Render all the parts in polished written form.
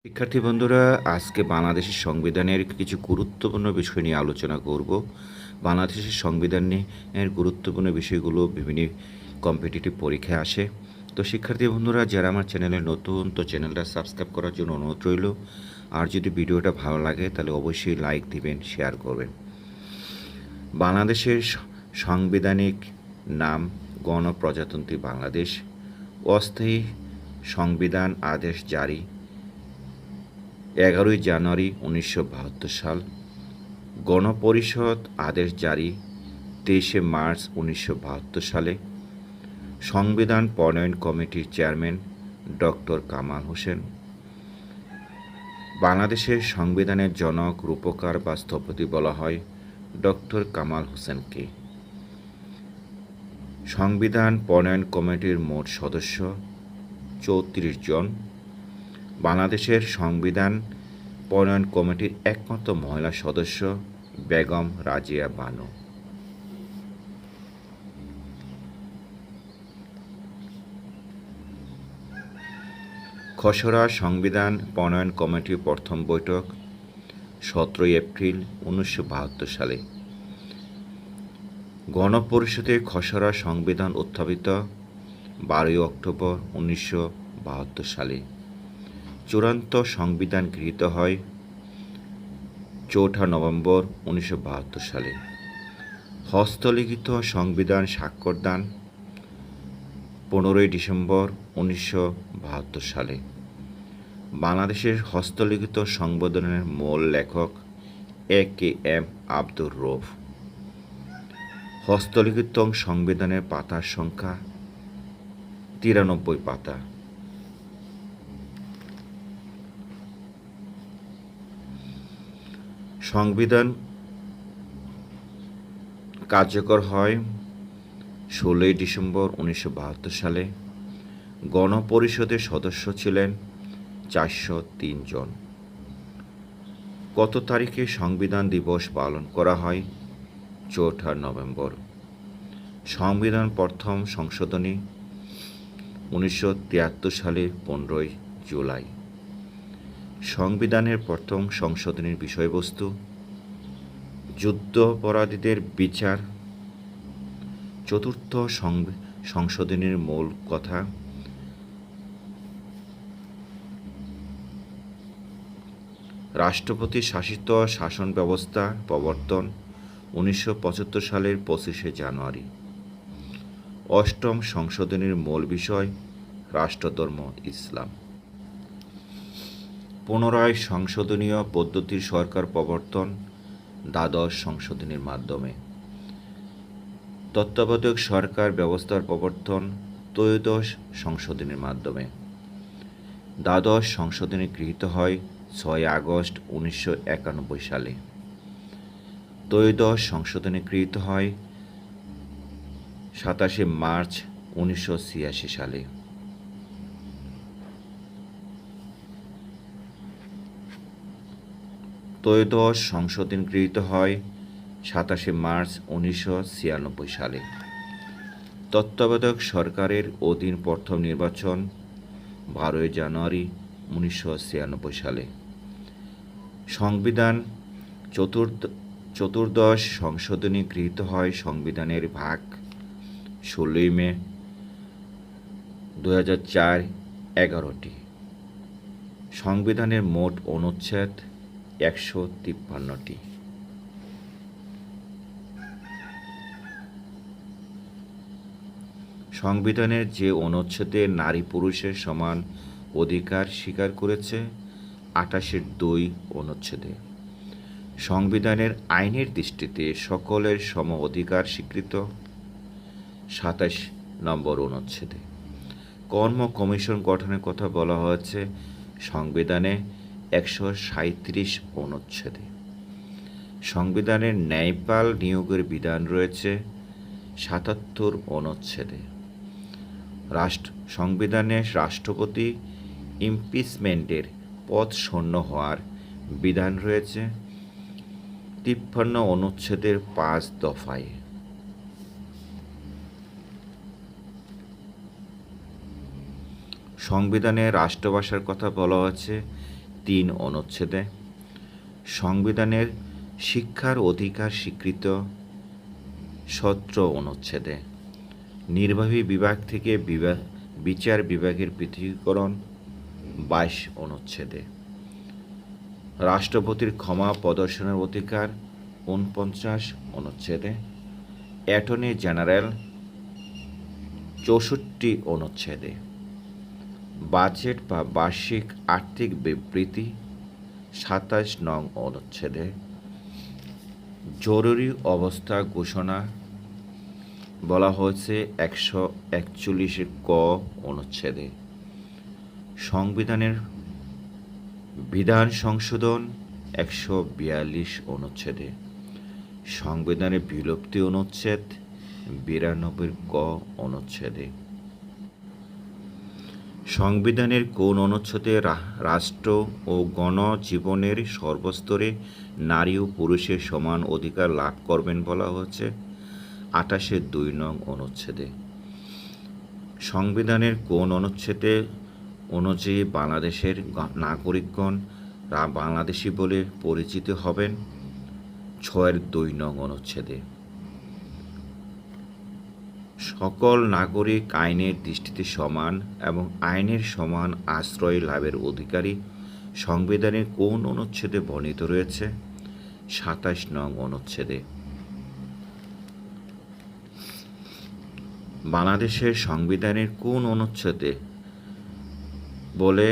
শিক্ষার্থী বন্ধুরা, আজকে বাংলাদেশের সংবিধানের কিছু গুরুত্বপূর্ণ বিষয় নিয়ে আলোচনা করব। বাংলাদেশের সংবিধানের গুরুত্বপূর্ণ বিষয়গুলো বিভিন্ন কম্পিটিটিভ পরীক্ষায় আসে। তো শিক্ষার্থী বন্ধুরা, যারা আমার চ্যানেলে নতুন, তো চ্যানেলটা সাবস্ক্রাইব করার জন্য অনুরোধ রইল। আর যদি ভিডিওটা ভালো লাগে তাহলে অবশ্যই লাইক দিবেন, শেয়ার করবেন। বাংলাদেশের সাংবিধানিক নাম গণপ্রজাতন্ত্রী বাংলাদেশ। অস্থায়ী সংবিধান আদেশ জারি 11 জানুয়ারি 1972 সাল। গণপরিষদ আদেশ জারি 23 মার্চ 1972 সালে। সংবিধান প্রণয়ন কমিটির চেয়ারম্যান ডক্টর কামাল হোসেন। বাংলাদেশের সংবিধানের জনক, রূপকার বা স্থপতি বলা হয় ডক্টর কামাল হোসেনকে। সংবিধান প্রণয়ন কমিটির মোট সদস্য 34 জন। বাংলাদেশের সংবিধান প্রণয়ন কমিটির একমাত্র মহিলা সদস্য বেগম রাজিয়া বানু। খসড়া সংবিধান প্রণয়ন কমিটির প্রথম বৈঠক 17 এপ্রিল 1972 সালে। গণপরিষদের খসড়া সংবিধান উত্থাপিত 12 অক্টোবর 1972 সালে। চূড়ান্ত সংবিধান গৃহীত হয় 4 নভেম্বর 1972 সালে। হস্তলিখিত সংবিধান স্বাক্ষর দান 15 ডিসেম্বর 1972 সালে। বাংলাদেশের হস্তলিখিত সংবিধানের মূল লেখক AKM আব্দুর রউফ। হস্তলিখিত সংবিধানের পাতার সংখ্যা 93 পাতা। সংবিধান কার্যকর হয় 16 ডিসেম্বর 1972 সালে। গণপরিষদের সদস্য ছিলেন 403 জন। কত তারিখে সংবিধান দিবস পালন করা হয়? 4 নভেম্বর। সংবিধান প্রথম সংশোধনী 1973 সালে 15 জুলাই। সংবিধানের প্রথম সংশোধনীর বিষয়বস্তু যুদ্ধাপরাধীদের বিচার। চতুর্থ সংশোধনীর মূল কথা রাষ্ট্রপতি শাসিত শাসন ব্যবস্থা প্রবর্তন 1975 সালের 25 জানুয়ারি। অষ্টম সংশোধনীর মূল বিষয় রাষ্ট্রধর্ম ইসলাম। পুনরায় সংশোধনীয় পদ্ধতির সরকার প্রবর্তন দ্বাদশ সংশোধনীর মাধ্যমে। তত্ত্বাবধায়ক সরকার ব্যবস্থার প্রবর্তন ত্রয়োদশ সংশোধনীর মাধ্যমে। দ্বাদশ সংশোধনী গৃহীত হয় 6 আগস্ট 1991 সালে। ত্রয়োদশ সংশোধনী গৃহীত হয় 27 মার্চ 1986 সালে। ত্রয়োদশ সংশোধনী গৃহীত হয় 27 মার্চ 1996 সালে। তত্ত্বাবধায়ক সরকারের অধীন প্রথম নির্বাচন 12 জানুয়ারি 1996 সালে। সংবিধান চতুর্দশ সংশোধনী গৃহীত হয় সংবিধানের ভাগ 16 মে 2004 11টি। সংবিধানের মোট অনুচ্ছেদ 153টি। সংবিধানের যে অনুচ্ছেদে নারী পুরুষের সমান অধিকার স্বীকার করেছে 28(2) অনুচ্ছেদে। সংবিধানের আইনের দৃষ্টিতে সকলের সম অধিকার স্বীকৃত 27 নম্বর অনুচ্ছেদে। কর্ম কমিশন গঠনের কথা বলা হয়েছে সংবিধানে 137 অনুচ্ছেদে। সংবিধানের ন্যায়পাল নিয়োগের বিধান রয়েছে 77 অনুচ্ছেদে। সংবিধানে রাষ্ট্রপতি ইমপিচমেন্টের পদ শূন্য হওয়ার বিধান রয়েছে 53 অনুচ্ছেদের 5 দফায়। সংবিধানে রাষ্ট্রভাষার কথা বলা হয়েছে 3 অনুচ্ছেদে, সংবিধানের শিক্ষার অধিকার স্বীকৃত 17 অনুচ্ছেদে, নির্বাহী বিভাগ থেকে বিচার বিভাগের পৃথকীকরণ 22 অনুচ্ছেদে, রাষ্ট্রপতির ক্ষমা প্রদর্শনের অধিকার 49 অনুচ্ছেদে, অ্যাটর্নি জেনারেল 64 অনুচ্ছেদে, বাজেট বা বার্ষিক আর্থিক বিবৃতি 27 নং অনুচ্ছেদে, জরুরি অবস্থা ঘোষণা বলা হয়েছে 141 ক অনুচ্ছেদে, সংবিধানের বিধান সংশোধন 142 অনুচ্ছেদে, সংবিধানের বিলুপ্তি অনুচ্ছেদ 92 ক অনুচ্ছেদে। সংবিধানের কোন অনুচ্ছেদে রাষ্ট্র ও গণজীবনের সর্বস্তরে নারী ও পুরুষের সমান অধিকার লাভ করবেন বলা হচ্ছে 28-2 নং অনুচ্ছেদে। সংবিধানের কোন অনুচ্ছেদে অনুযায়ী বাংলাদেশের নাগরিকগণ বাংলাদেশী বলে পরিচিত হবেন 6-2 নং অনুচ্ছেদে। সকল নাগরিক আইনের দৃষ্টিতে সমান এবং আইনের সমান আশ্রয় লাভের অধিকারী সংবিধানের কোন অনুচ্ছেদে বর্ণিত রয়েছে 27 নং অনুচ্ছেদে। বাংলাদেশের সংবিধানের কোন অনুচ্ছেদে বলে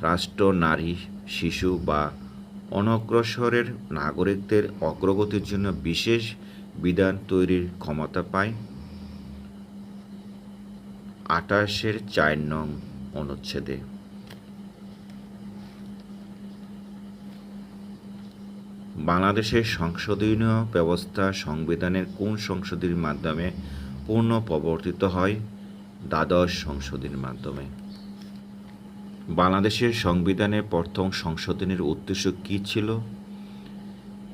রাষ্ট্র নারী, শিশু বা অনগ্রসরের নাগরিকদের অগ্রগতির জন্য বিশেষ বিধান তৈরির ক্ষমতা পায় 28-4 নং অনুচ্ছেদে। বাংলাদেশের সংসদীয় ব্যবস্থা সংবিধানের কোন সংশোধনীর মাধ্যমে পূর্ণ প্রবর্তিত হয় দ্বাদশ সংশোধনীর মাধ্যমে। বাংলাদেশের সংবিধানের প্রথম সংশোধনীর উদ্দেশ্য কী ছিল?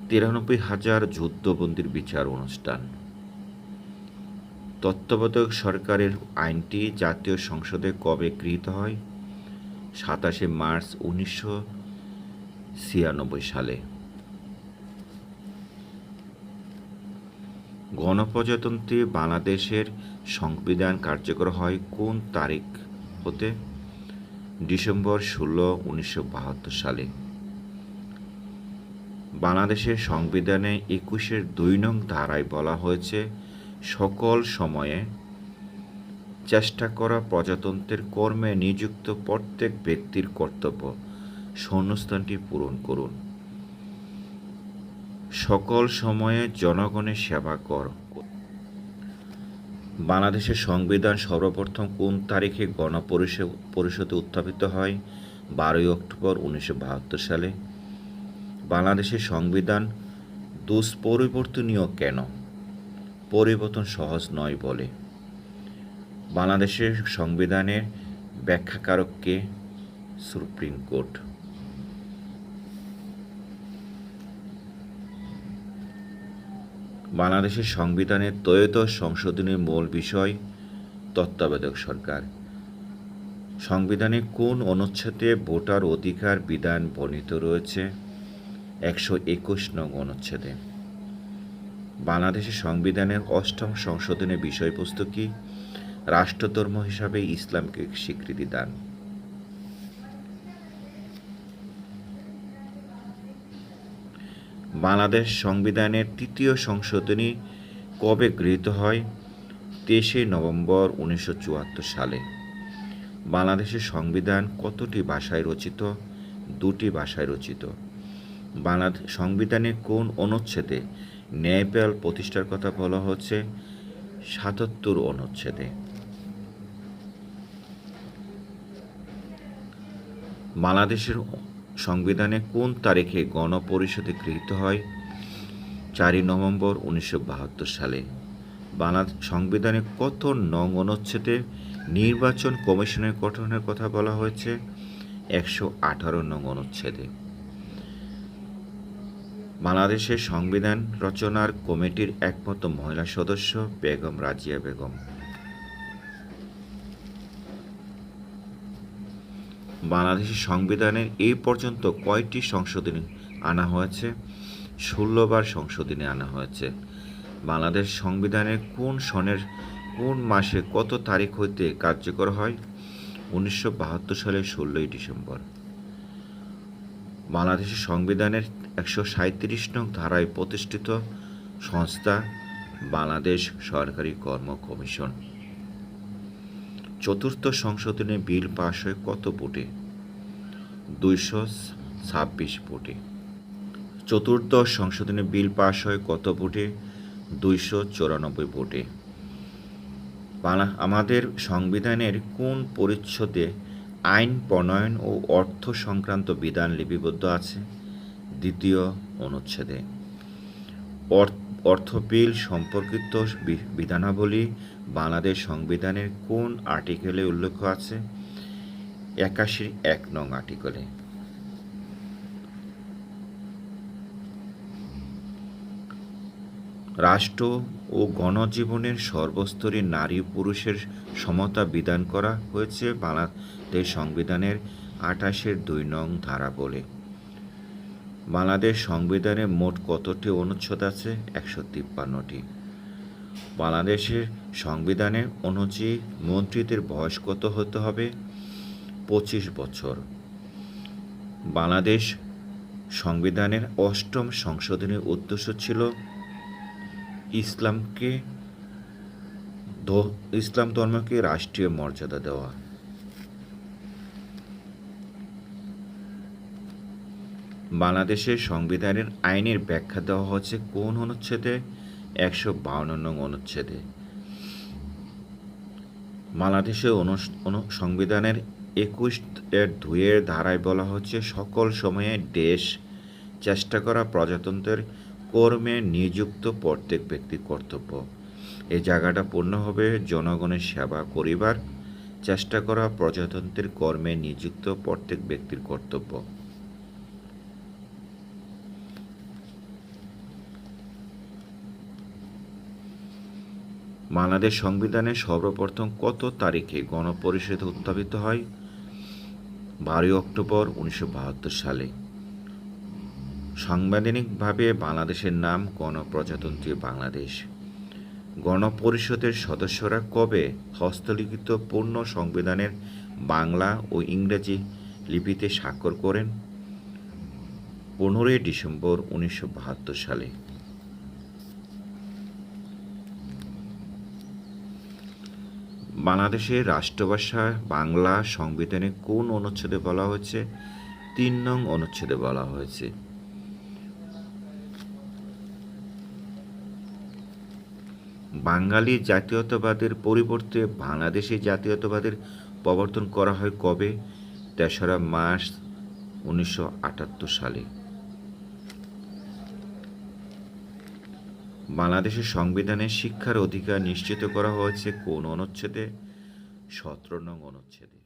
93,000 যুদ্ধবন্দীর বিচার অনুষ্ঠান। তত্ত্বাবধায়ক সরকারের আইনটি জাতীয় সংসদে কবে গৃহীত হয়? 27 মার্চ 1996 সালে। গণপ্রজাতন্ত্রী বাংলাদেশের সংবিধান কার্যকর হয় কোন তারিখ হতে? ডিসেম্বর 16, 1972 সালে। বাংলাদেশের সংবিধানে 21-2 নং ধারায় বলা হয়েছে সকল সময়ে চেষ্টা করা প্রজাতন্ত্রের কর্মে নিযুক্ত প্রত্যেক ব্যক্তির কর্তব্য শূন্যস্থানটি পূরণ করুন। সকল সময়ে জনগণের সেবা কর। বাংলাদেশের সংবিধান সর্বপ্রথম কোন তারিখে গণপরিষদে উত্থাপিত হয়? 12 অক্টোবর 1972 সালে। বাংলাদেশের সংবিধান দুষ্পরিবর্তনীয় কেন? পরিবর্তন সহজ নয় বলে। বাংলাদেশের সংবিধানের ব্যাখ্যাকারক কে? Supreme court. বাংলাদেশের সংবিধানের ত্রয়োদশ সংশোধনীর মূল বিষয় তত্ত্বাবধায়ক সরকার। সংবিধানে কোন অনুচ্ছেদে ভোটার অধিকার বিধান বর্ণিত রয়েছে? 121 নং অনুচ্ছেদে। বাংলাদেশের সংবিধানের অষ্টম সংশোধনের বিষয়বস্তু কি? রাষ্ট্রধর্ম হিসাবে ইসলামকে স্বীকৃতি দান। বাংলাদেশ সংবিধানের তৃতীয় সংশোধনী কবে গৃহীত হয়? 23 নভেম্বর 1974 সালে। বাংলাদেশের সংবিধান কতটি ভাষায় রচিত? 2টি ভাষায় রচিত। সংবিধানের কোন অনুচ্ছেদে ন্যায়পাল প্রতিষ্ঠার কথা বলা হচ্ছে? 77 অনুচ্ছেদে। বাংলাদেশের সংবিধানে কোন তারিখে গণপরিষদে গৃহীত হয়? 4 নভেম্বর 1972 সালে। সংবিধানে কত নং অনুচ্ছেদে নির্বাচন কমিশনের গঠনের কথা বলা হয়েছে? 118 নং অনুচ্ছেদে। বাংলাদেশের সংবিধান রচনার কমিটির একমাত্র মহিলা সদস্য বেগম রাজিয়া বেগম। বাংলাদেশের সংবিধানের এই পর্যন্ত কয়টি সংশোধনী আনা হয়েছে? 16বার সংশোধনী আনা হয়েছে। বাংলাদেশ সংবিধানের কোন সনের কোন মাসে কত তারিখ হইতে কার্যকর হয়? 1972 সালের 16ই ডিসেম্বর। বাংলাদেশের সংবিধানের 137 নং ধারায় প্রতিষ্ঠিত সংস্থা বাংলাদেশ সরকারি কর্ম কমিশন। চতুর্থ সংশোধনী বিল পাশ হয় কত ভোটে? 226 ভোটে। চতুর্দশ সংশোধনী বিল পাশ হয় কত ভোটে? 294 ভোটে। আমাদের সংবিধানের কোন পরিচ্ছেদে আইন প্রণয়ন ও অর্থ সংক্রান্ত বিধান লিপিবদ্ধ আছে? 2য় অনুচ্ছেদে। অর্থ বিল সম্পর্কিত বিধানাবলী বাংলাদেশ সংবিধানের কোন আর্টিকেলে উল্লেখ আছে? 81 নং আর্টিকেলে। রাষ্ট্র ও গণজীবনের সর্বস্তরে নারী পুরুষের সমতা বিধান করা হয়েছে বাংলাদেশ সংবিধানের 28-2 নং ধারা বলে। বাংলাদেশ সংবিধানে মোট কতটি অনুচ্ছেদ আছে? 153টি। বাংলাদেশের সংবিধানের অনুযায়ী মন্ত্রীদের বয়স কত হতে হবে? 25 বছর। বাংলাদেশ সংবিধানের 8ম সংশোধনীর উদ্দেশ্য ছিল ইসলাম ধর্মকে রাষ্ট্রীয় মর্যাদা দেওয়া। বাংলাদেশের সংবিধানের আইনের ব্যাখ্যা দেওয়া হচ্ছে কোন অনুচ্ছেদে? 152 নং অনুচ্ছেদে। বাংলাদেশের সংবিধানের 21-2 ধারায় বলা হচ্ছে সকল সময়ে দেশ চেষ্টা করা প্রজাতন্ত্রের কর্মে নিযুক্ত প্রত্যেক ব্যক্তির কর্তব্য। এই জায়গাটা পূর্ণ হবে জনগণের সেবা করিবার চেষ্টা করা প্রজাতন্ত্রের কর্মে নিযুক্ত প্রত্যেক ব্যক্তির কর্তব্য। বাংলাদেশ সংবিধানে সর্বপ্রথম কত তারিখে গণপরিষদ উত্থাপিত হয়? 12 অক্টোবর 1972 সালে। সাংবিধানিকভাবে বাংলাদেশের নাম গণপ্রজাতন্ত্রী বাংলাদেশ। গণপরিষদের সদস্যরা কবে হস্তলিখিত পূর্ণ সংবিধানের বাংলা ও ইংরেজি লিপিতে স্বাক্ষর করেন? 15 ডিসেম্বর 1972 সালে। বাংলাদেশের রাষ্ট্রভাষা বাংলা সংবিধানে কোন অনুচ্ছেদে বলা হয়েছে? 3 নং অনুচ্ছেদে বলা হয়েছে। বাঙালি জাতীয়তাবাদের পরিবর্তে বাংলাদেশি জাতীয়তাবাদের প্রবর্তন করা হয় কবে? 3রা মার্চ 1978 সালে। বাংলাদেশের সংবিধানে শিক্ষার অধিকার নিশ্চিত করা হয়েছে কোন অনুচ্ছেদে? 17 নং অনুচ্ছেদে।